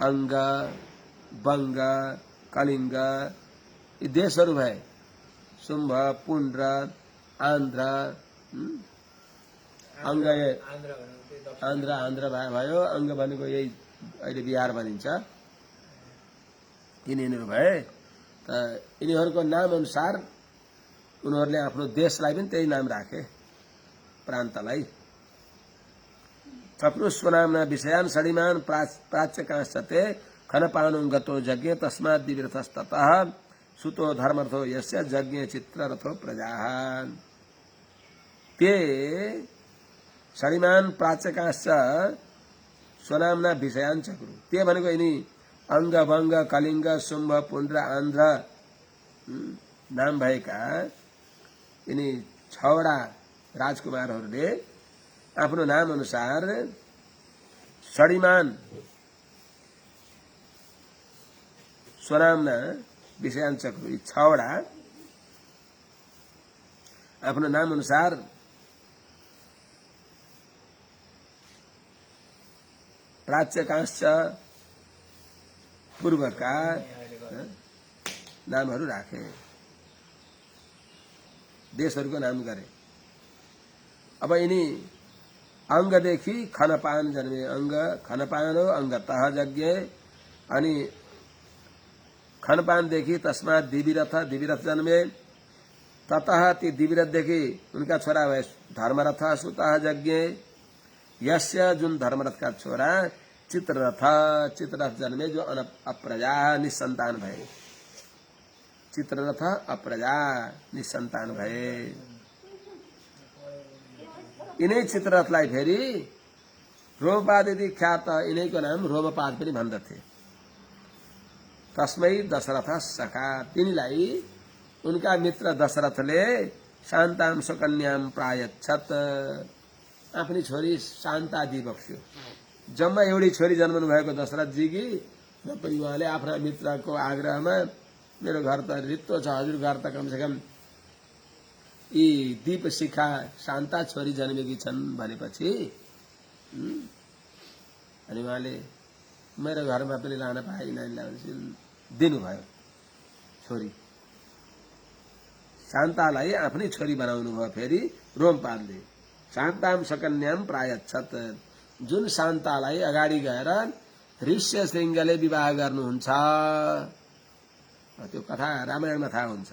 [SPEAKER 1] अंग बंग कलिंग यी देशहरू भए। शुंभ पुंड्र आंध्र अंग आंध्र भयो। अंग भनेको यही अहिले बिहार भनिन्छ। यिनीहरू भए त यिनीहरूको नाम अनुसार उनीहरूले आफ्नो देशलाई पनि त्यही नाम राखे, प्रान्तलाई। चप्रुस्वनाम्ना विषयान् षडिमान् प्राच्यकांश्चते खनपानुं गतो यज्ञे तस्मात् दिविरथस्ततः सुतो धर्मर्थो यस्य यज्ञे चित्ररथो प्रजाः। ते षडिमान् प्राच्यकांश्च स्वनाम्ना विषयान् चक्रु। ते भनेको यिनी अंग भंग कलिंग शुंभ पुंड्र आंध्र नाम भएका यिनी 6वटा राजकुमारहरूले आफ्नो नाम अनुसार षडिमान स्वनाम्ना विषयान् चक्रु यी 6वटा आफ्नो नाम अनुसार प्राच्यकांश्च पूर्वका नामहरू राखे, देशहरूको नाम गरे। अब यिनी अंगदेखि खनपान जन्मे। अंग खनपान हो अंगतः यज्ञे। अनि खनपानदेखि तस्मात् दिविरथ जन्मे। ततः ती दिविरथदेखि उनका छोरा भए धर्मरथ सुतः यज्ञे। यस्य जुन धर्मरथका छोरा चित्ररथ जन्मे जो अप्रजा निसन्तान भए। चित्ररथ अप्रजा निसन्तान भए। यिनै चित्ररथलाई फेरि रोमपाद यदि ख्यात, यिनैको नाम रोमपाद पनि भन्दथे। तस्मै दशरथ सखा, तिनीलाई उनका मित्र दशरथले शान्ताम सुकन्याम प्रायच्छत, आफ्नी छोरी शान्ता दिबक्स्यो। जम्मा एउटै छोरी जन्मनु भएको दशरथजीकी र पनि उहाँले आफ्ना मित्रको आग्रहमा मेरो घर त रित्तो छ, हजुर घर त कमसेकम यी दीप शिखा शान्ता छोरी जन्मेकी छन् भनेपछि अनि उहाँले मेरो घरमा पनि लान पाए नानीलाई दिनुभयो। छोरी शान्तालाई आफ्नै छोरी बनाउनु भयो फेरि रोमपालले। शान्ताम सकन्याम प्रायच्छत, जुन शान्तालाई अगाडि गएर ऋष्यशृङ्गले विवाह गर्नुहुन्छ, त्यो कथा रामायणमा थाहा हुन्छ।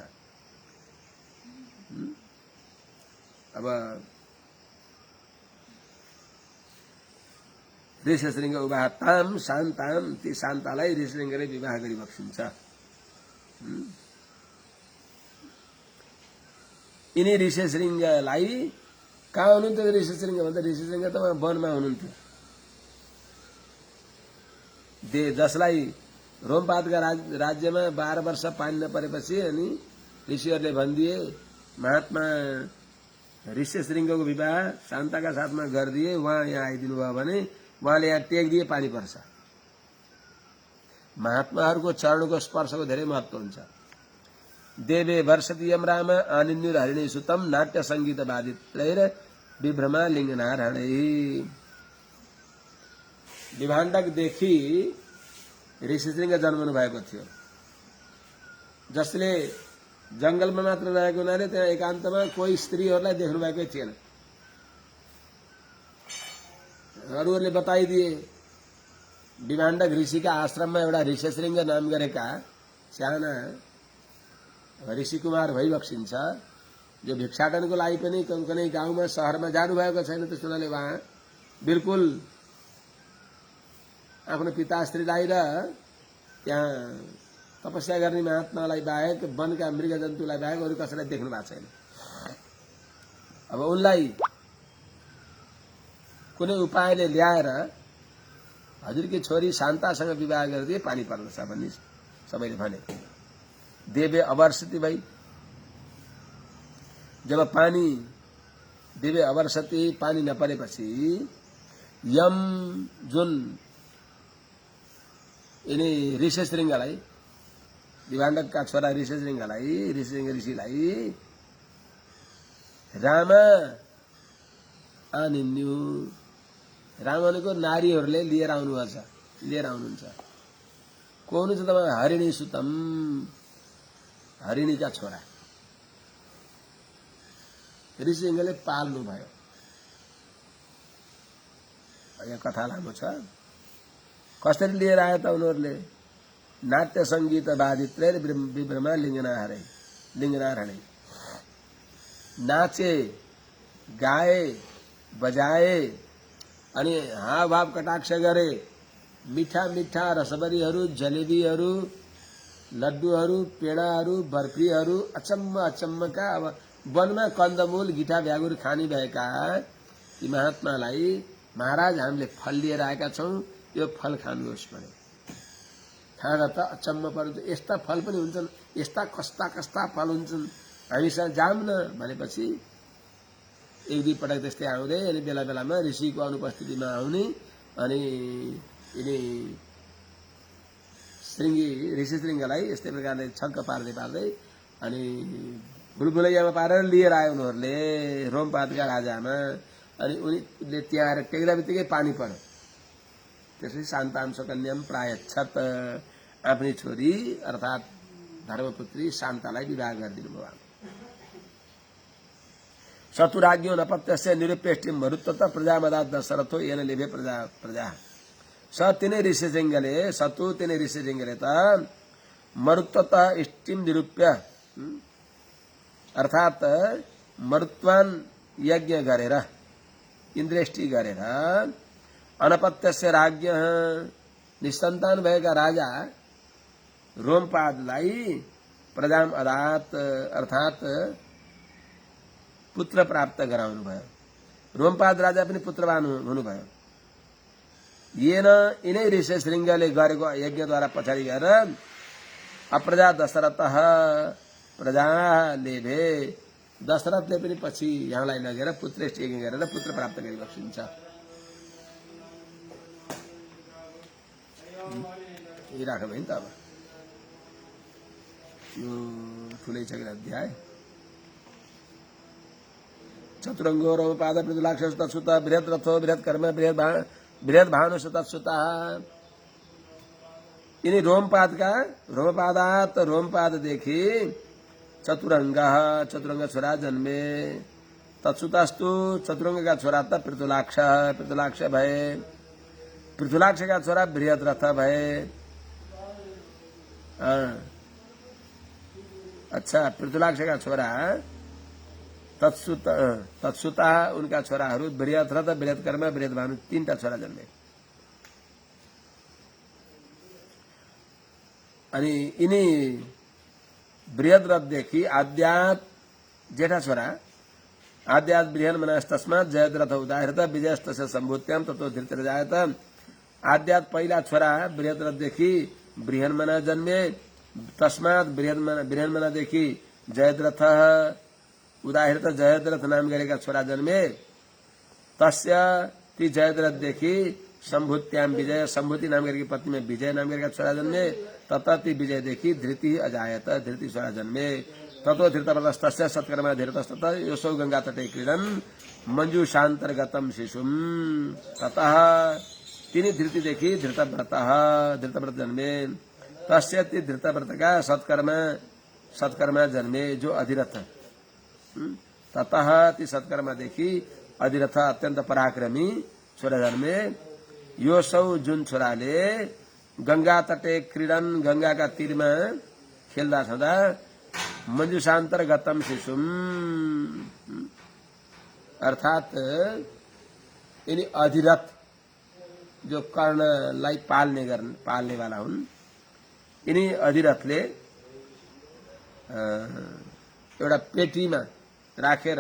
[SPEAKER 1] अब ऋष्यशृङ्ग उवाह ताम शान्ताम, ती शान्तालाई ऋष्यशृङ्गले विवाह गरिबक्सिन्छ। यिनी ऋष्यशृङ्गलाई कहाँ हुनुहुन्थ्यो ऋष्यशृङ्ग भन्दा? ऋष्यशृङ्ग त उहाँ वनमा हुनुहुन्थ्यो। जसलाई रोमपादका राज्यमा 12 वर्ष पानी नपरेपछि अनि ऋषिहरूले भनिदिए महात्मा ऋष्यशृङ्गको विवाह शान्ताका साथमा गरिदिए, उहाँ यहाँ आइदिनु भयो भने उहाँले यहाँ टेक्दिए पानी पर्छ। महात्माहरूको चरणको स्पर्शको धेरै महत्व हुन्छ। देवे वर्षतीयम राम आनिन्युर हरिणी सुतम नाट्य संगीत बाधित्रैर विभ्रमा लिङ्गनारायणै। विभाण्डकदेखि ऋष्यशृङ्ग जन्मनु भएको थियो, जसले जंगलमा मात्र रहेको हुनाले त्यहाँ एकान्तमा कोही स्त्रीहरूलाई देख्नु भएकै थिएन। अरूहरूले बताइदिए विभाण्डक ऋषिका आश्रममा एउटा ऋष्यशृङ्ग नाम गरेका साना ऋषि कुमार भइबक्सिन्छ, जो भिक्षाटनको लागि पनि कुनै गाउँमा शहरमा जानुभएको छैन। त्यस हुनाले उहाँ बिल्कुल आफ्नो पिताश्रीलाई र त्यहाँ तपस्या गर्ने महात्मालाई बाहेक वनका मृगजन्तुलाई बाहेक अरू कसैलाई देख्नु भएको छैन। अब उनलाई कुनै उपायले ल्याएर हजुरकी छोरी शान्तासँग विवाह गरिदिए पानी पर्दछ भन्ने सबैले भने। देवे अवर्षति भई, जब पानी देवे अवर्षति पानी नपरेपछि यम जुन यिनी ऋष्यशृङ्गलाई, विभाण्डकका छोरा ऋष्यशृङ्गलाई, ऋष्यशृङ्ग ऋषिलाई राम आनिन्यु, राम भनेको नारीहरूले लिएर आउनुहुन्छ। को हुनुहुन्छ तपाईँ? हरिणी सुतम, हरिणीका छोरा ऋषिशृङ्गले पाल्नु भयो। यहाँ कथा लामो छ। कसरी लिएर आए त उनीहरूले? नाट्य संगीत बाधित्रै विभ्रमा लिङ्गनारायणै, नाचे गाए बजाए अनि हावभाव कटाक्ष गरे। मिठा मिठा रसबरीहरू, जलेबीहरू, लड्डुहरू, पेडाहरू, बर्फीहरू, अचम्मका। अब वनमा कन्दमूल गिठा भ्यागुर खानी भएका ती महात्मालाई महाराज हामीले फल लिएर आएका छौं, यो फल खानुहोस् भने खाँदा त अचम्म पर्छ। यस्ता फल पनि हुन्छन्, यस्ता कस्ता कस्ता फल हुन्छन्, हामीसँग जाऊँ न भनेपछि एक दुई पटक त्यस्तै आउँदै अनि बेला बेलामा ऋषिको अनुपस्थितिमा आउने अनि यिनी ऋषिशृङ्गलाई यस्तै प्रकारले छक्क पार्दै अनि भुलभुलैयामा पारेर लिएर आयो उनीहरूले रोमपादका राजामा। अनि उनीले त्यहाँ आएर टेक्दा बित्तिकै पानी पर्यो। त्यसपछि शान्ताम सकन्याम प्रायच्छत, आफ्नै छोरी अर्थात् धर्मपुत्री शान्तालाई विवाह गरिदिनु भयो। शतुराज्ञो नपत्यस्य निरुपेष्टिम मरुत्वत प्रजामदा दशरथो येन लेभे प्रजा। स तिनै ऋष्यशृङ्गले, सतु तिनै ऋष्यशृङ्गले त मरुत्वत इष्टिम निरूप्य, अर्थात् मरुत्वान यज्ञ गरेर इन्द्रेष्टि गरेर अनपत्यस्य राज्ञ निसन्तान भएका राजा रोमपादलाई प्रजाम अदात अर्थात पुत्र प्राप्त गराउनु भयो। रोमपाद राजा पनि पुत्रवान हुनुभयो। यिनै ऋषि श्रृङ्गले गरेको यज्ञद्वारा पछाडि गएर अप्रजा दशरथ प्रजा लेभे, दशरथले पनि पछि यहाँलाई लगेर पुत्रेष्टि यज्ञ गरेर पुत्र प्राप्त गरिबक्सिन्छ। यही राख भयो नि त। अब यो ठुलै छ कि अध्याय। चतुरङ्गो रोमपाद पृथुलाक्ष तत्सुत बृहत् रथो बृहत् कर्म बृहत् भानुष तत्सुता। यिनी रोमपादात रोमपाददेखि चतुरङ्ग छोरा जन्मे। तत्सुतस्तु चतुरङ्गका छोरा त पृथुलाक्ष भए। पृथुलाक्षका छोरा बृहत् रथ भए। अच्छा, पृथुलाक्षका छोरा तत्सुता उनका छोराहरू बृहत् रथ बृहत् कर्म बृहत् भानु 3टा छोरा जन्मे। अनि यिनी बृहत् रथदेखि आद्यात जेठा छोरा आद्यात बृहन् मनस्तस्मात् जयद्रथ उदाहृत विजयस्तस्य सम्भूत्यां ततो धृतराजायत। आद्यात पहिला छोरा बृहत् रथदेखि बृहन्मना जन्मे। तस्मात् बृहन्मनादेखि जयद्रथ उदाहृत जयद्रथ नाम गरेका छोरा जन्मे। तस्य ती जयद्रथदेखि सम्भूत्यां विजय सम्भूति नाम गरेकी पत्नीमा विजय नाम गरेका छोरा जन्मे। तथा ती विजयदेखि धृति अजायत धृति छोरा जन्मे। ततो धृतव्रतस्तस्य सत्कर्मा धृतस्ततः योऽसौ गङ्गातटे क्रीडन् मञ्जूषान्तर्गतं शिशुम्। ततः तिनी धृतिदेखि धृतव्रत जन्मे। तस्य ती धृतव्रतका सत्कर्मा जन्मे जो अधिरथ। ततः ती सत्कर्मादेखि अधिरथ अत्यन्त पराक्रमी छोरा जन्मे। योऽसौ जुन छोराले गंगा तटे क्रीडन गंगाका तीरमा खेल्दा छँदा मञ्जुषान्तर्गतम शिशुम अर्थात यिनी अधिरथ जो कर्णलाई पाल्ने वाला हुन्। यिनी अधिरथले एउटा पेटीमा राखेर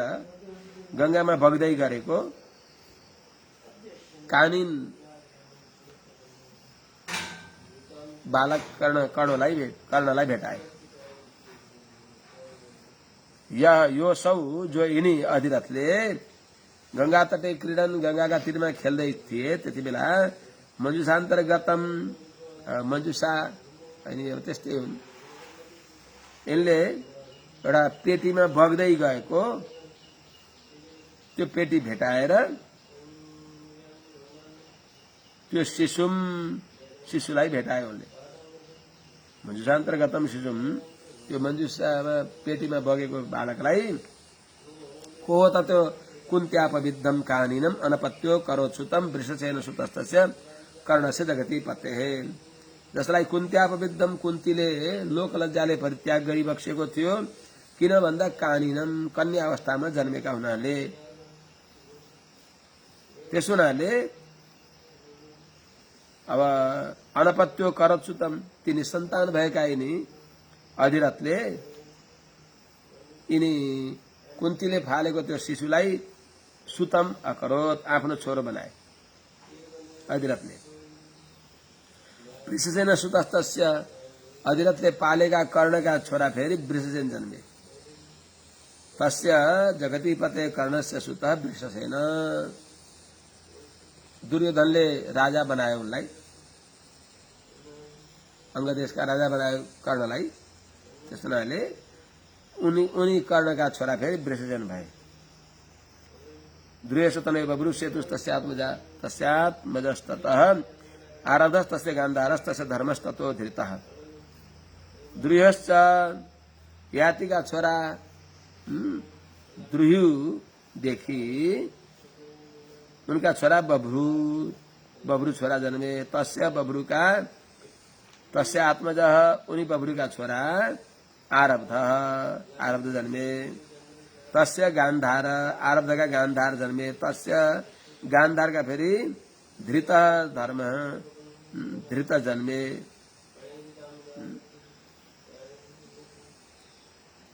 [SPEAKER 1] गंगामा बग्दै गरेको कानिन बालक कर्णलाई भेटाए। यो सौ जो यिनी अधिरथले गंगा तटे क्रीडन गंगाका तीरमा खेल्दै थिए त्यति बेला मञ्जुषान्तर्गतम मञ्जुषा अनि त्यस्तै हुन्। यिनले एउटा पेटीमा बग्दै गएको त्यो पेटी भेटाएर त्यो शिशुलाई भेटायो उनले। मञ्जुषान्तर्गतम शिशुम त्यो मञ्जुषामा पेटीमा बगेको बालकलाई को त त्यो कुन्त्यापविद्धम कानिनम अनपत्यो करोत्सुतम वृषसेन सुतस्तस्य कर्णस्य जगति पतेः। जसलाई कुन्त्यापविद्धम कुन्तीले लोकलज्जाले परित्याग गरी बक्सेको थियो किन भन्दा कानिनम कन्या अवस्थामा जन्मेका हुनाले। त्यस हुनाले अब अनपत्यो करत्सुतम तिनी सन्तान भएका यिनी अधिरथले यिनी कुन्तीले फालेको त्यो शिशुलाई सुतम अकरोत आफ्नो छोरो बनाए अधिरथले। वृषसेन सुतस्तस्य अधिरथले पालेका कर्णका छोरा फेरि वृषसेन जन्मे। तस्य जगतिपते कर्णस्य सुतः वृषसेन। दुर्योधनले राजा बनायो उनलाई, अंगदेशका राजा बनायो कर्णलाई। त्यस हुनाले उनी कर्णका छोरा फेरि वृषसेन भए। द्रुयसतनैव बभ्रुसेतुस् तस्यात्मजस्ततः आरब्धस्तस्य गान्धारस्तस्य धर्मस्ततो धृतः। द्रुयश्च यातिका छोरा द्रुह्युदेखि उनका छोरा बभ्रु छोरा जन्मे। तस्य आत्मजः उनी बभ्रुका छोरा आरब्ध जन्मे। तस्य गान्धार आरब्धका गान्धार जन्मे। तस्य गान्धारका फेरि धृत धर्म धृत जन्मे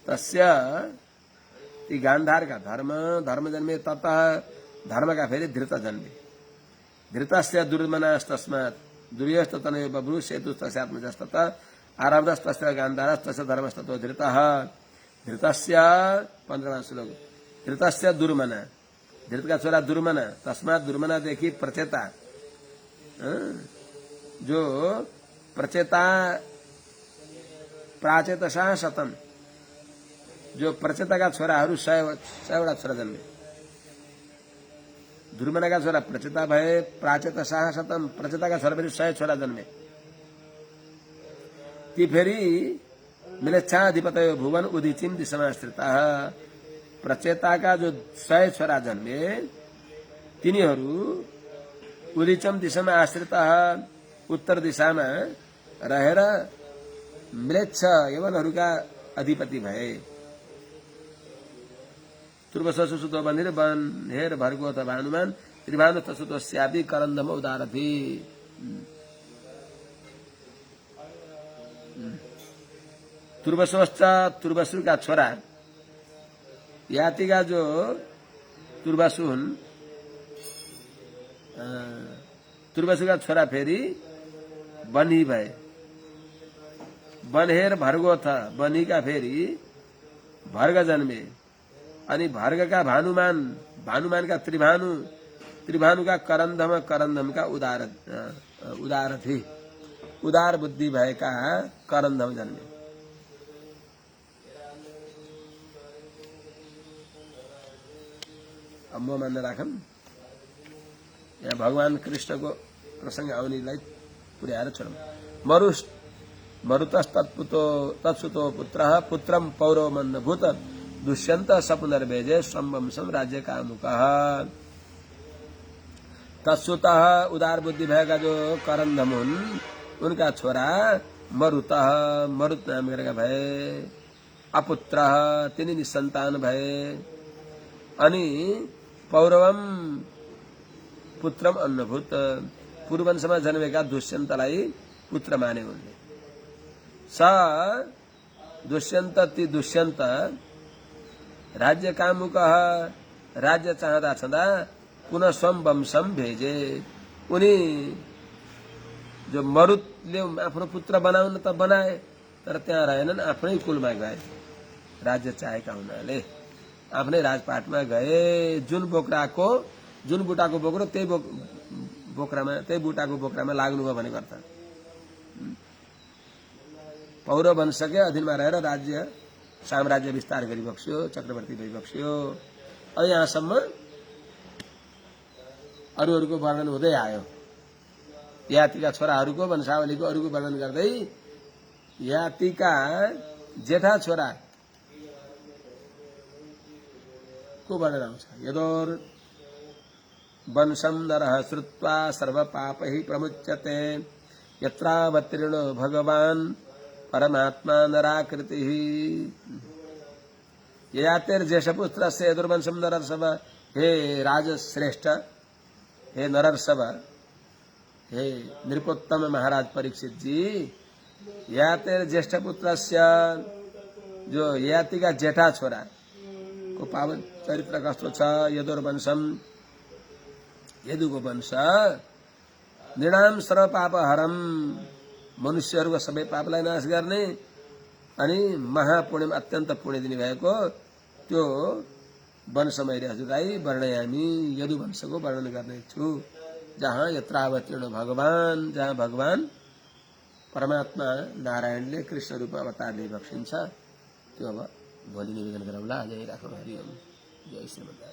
[SPEAKER 1] तस्य ती गान्धारका धर्म जन्मे ततः धर्मका फेरि धृत जन्मे धृतस्य दुर्मनास्तस्मात् दुर्योस्ततनयो बभ्रु सेतुस्तस्यात्मजस्ततः आरब्धस्तस्य गान्धारस्तस्य धर्मस्ततो धृतः धृतस्य 15वां श्लोक धृतस्य दुर्मना धृत का छोरा दुर्मना तस्मात् दुर्मना देखी प्रचेता जो प्रचेता प्राचेतसा शतम जो प्रचेता का छोराहरू 100 छोरा जन्मे दुर्मना का छोरा प्रचेता भए प्राचेतसा शतम प्रचेता का छोरा फेरि 100 छोरा जन्मे ती फेरि मिलेच्छाधिपतयो भुवन उदीचिम दिशामा स्थिता प्रचेता का जो 100 छोरा जन्मे तिनीहरू उदीचम दिशामा आश्रित उत्तर दिशामा रहेर म्लेच्छ यवनहरूका अधिपति भए तुर्वसु सुतो बन्धिर बन्हेर भर्गो त भानुमान त्रिभानु तसुतो स्यापी करन्दम उदारथी तुर्वसोश्च तुर्वसु का छोरा याति का जो तुर्वसु हुन् तुर्वसु का छोरा फेरि बनी भए बन्हेर भर्गो था बनी का फेरि भर्ग जन्मे अनि भर्ग का भानुमान का त्रिभानु का करन्दम का उदार थी उदार बुद्धि भएका करन्दम जन्मे अब म मान्न राखौं यहाँ भगवान कृष्णको प्रसंग आउनेलाई पुर्याएर छोडौं तत्सुतो पुत्रः पुत्रम पौरव मन्दभूत दुष्यन्त सपुनर्वेजे स्वंवंशम राज्य कामुकः तत्सुतः उदार बुद्धि भएका जो करन्दम हुन् उनका छोरा मरुत नाम गरेका भए अपुत्र तिनी निसन्तान भए अनि पौरवम पुत्रम अन्नभूत पूर्ववंशमा जन्मेका दुष्यन्तलाई पुत्र माने उनले दुष्यन्त राज्य कामुकः राज्य चाहँदा छँदा पुनः स्वम वंशम भेजे उनी जो मरुतले आफ्नो पुत्र बनाउन त बनाए तर त्यहाँ रहेनन् आफ्नै कुलमा गए राज्य चाहेका हुनाले आफ्नै राजपाटमा गए जुन बुटाको बोक्रो त्यही बुटाको बोक्रामा लाग्नुभयो भनेको अर्थ पौरव वंशकै अधीनमा रहेर राज्य साम्राज्य विस्तार गरिबक्स्यो चक्रवर्ती भइबक्स्यो अब यहाँसम्म अरूहरूको वर्णन हुँदै आयो यातिका छोराहरूको वंशावलीको अरूको वर्णन गर्दै यातिका जेठा छोरा को वर्णन आउँछ यदोर वंशम नरः श्रुत्वा सर्व पापैः प्रमुच्यते यत्रावतीर्णो भगवान् परमात्मा नराकृतिः ययातेर ज्येष्ठपुत्रस्य यदुर्वंशम नरर्षभ हे राजश्रेष्ठ हे नरर्षभ हे नृपोत्तम महाराज परीक्षित जी ययातेर ज्येष्ठपुत्रस्य जो ययाति का जेठा छोरा को पावन चरित्र कस्तो छ यदुर्वंशम यदुको वंश नृणाम सर्व पाप हरम मनुष्यहरूको सबै पापलाई नाश गर्ने अनि महापुण्यम अत्यन्त पुण्य दिने भएको त्यो वंश मैले हजुरलाई वर्णयामी यदु वंशको वर्णन गर्नेछु जहाँ यत्रावतीर्ण भगवान जहाँ भगवान परमात्मा नारायणले कृष्ण रूप अवतारले बक्सिन्छ त्यो अब भोलि निवेदन गरौँला। जय राखौँ हरि ओम जय श्रीमद्।